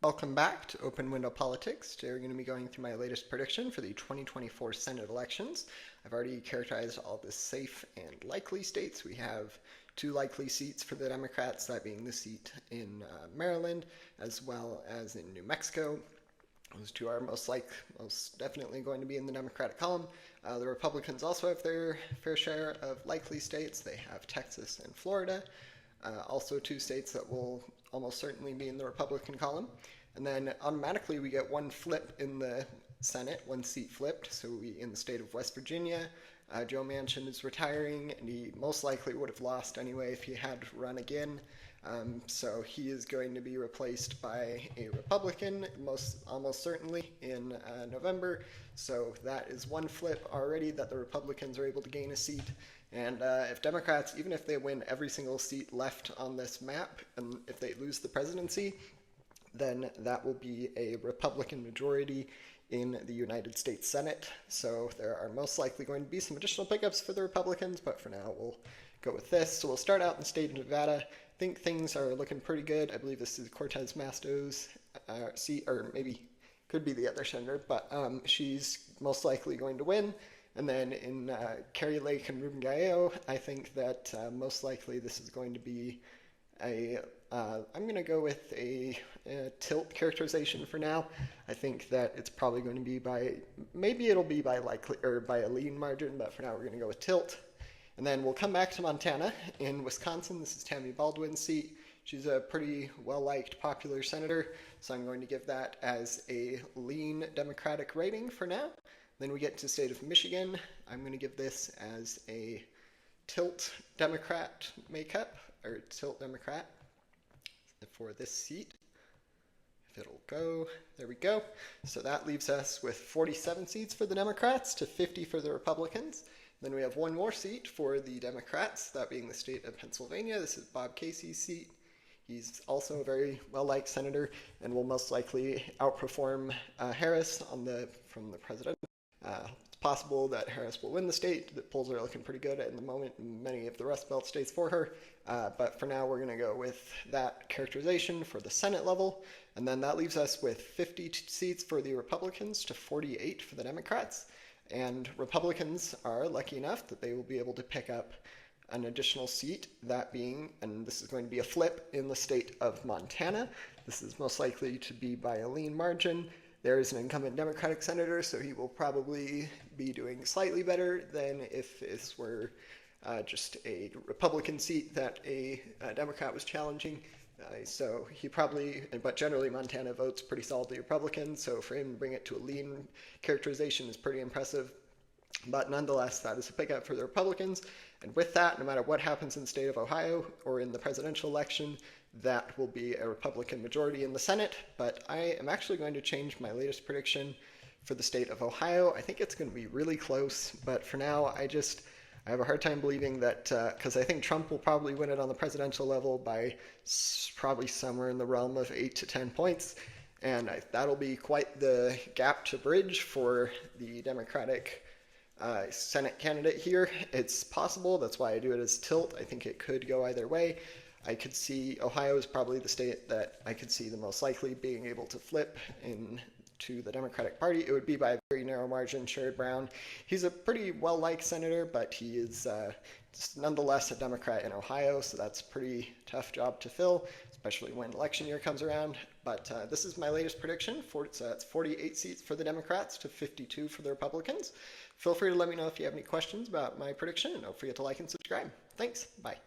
Welcome back to Open Window Politics. Today we're going to be going through my latest prediction for the 2024 Senate elections. I've already characterized all the safe and likely states. We have two likely seats for the Democrats, that being the seat in Maryland as well as in New Mexico. Those two are most definitely going to be in the Democratic column. The Republicans also have their fair share of likely states. They have Texas and Florida. Also two states that will almost certainly be in the Republican column. And then automatically we get one flip in the Senate, one seat flipped. So in the state of West Virginia, Joe Manchin is retiring, and he most likely would have lost anyway if he had run again. So he is going to be replaced by a Republican, almost certainly in November. So that is one flip already, that the Republicans are able to gain a seat. And if Democrats, even if they win every single seat left on this map, and if they lose the presidency, then that will be a Republican majority in the United States Senate. So there are most likely going to be some additional pickups for the Republicans, but for now we'll go with this. So we'll start out in the state of Nevada. I think things are looking pretty good. I believe this is Cortez Masto's seat, or maybe could be the other senator, but she's most likely going to win. And then in Kari Lake and Ruben Gallo, I think that most likely this is going to be I'm going to go with a tilt characterization for now. I think that it's probably going to be maybe it'll be by a lean margin, but for now we're going to go with tilt. And then we'll come back to Montana. In Wisconsin, this is Tammy Baldwin's seat. She's a pretty well-liked, popular senator, so I'm going to give that as a lean Democratic rating for now. Then we get to the state of Michigan. I'm going to give this as a tilt Democrat makeup, or tilt Democrat for this seat. If it'll go, there we go. So that leaves us with 47 seats for the Democrats to 50 for the Republicans. Then we have one more seat for the Democrats, that being the state of Pennsylvania. This is Bob Casey's seat. He's also a very well-liked senator and will most likely outperform Harris from the president. It's possible that Harris will win the state. The polls are looking pretty good at the moment in many of the Rust Belt states for her. But for now, we're going to go with that characterization for the Senate level. And then that leaves us with 50 seats for the Republicans to 48 for the Democrats. And Republicans are lucky enough that they will be able to pick up an additional seat, that being, and this is going to be a flip, in the state of Montana. This is most likely to be by a lean margin. There is an incumbent Democratic senator, so he will probably be doing slightly better than if this were just a Republican seat that a Democrat was challenging. So he probably, but generally Montana votes pretty solidly Republican, so for him to bring it to a lean characterization is pretty impressive. But nonetheless, that is a pickup for the Republicans. And with that, no matter what happens in the state of Ohio or in the presidential election, that will be a Republican majority in the Senate. But I am actually going to change my latest prediction for the state of Ohio. I think it's going to be really close, but for now, I have a hard time believing that, because I think Trump will probably win it on the presidential level by probably somewhere in the realm of 8 to 10 points. And that'll be quite the gap to bridge for the Democratic Senate candidate here. It's possible. That's why I do it as tilt. I think it could go either way. I could see Ohio is probably the state that I could see the most likely being able to flip to the Democratic Party. It would be by a very narrow margin. Sherrod Brown, he's a pretty well-liked senator, but he is nonetheless a Democrat in Ohio, so that's a pretty tough job to fill, especially when election year comes around. But this is my latest prediction. It's 48 seats for the Democrats to 52 for the Republicans. Feel free to let me know if you have any questions about my prediction, and don't forget to like and subscribe. Thanks. Bye.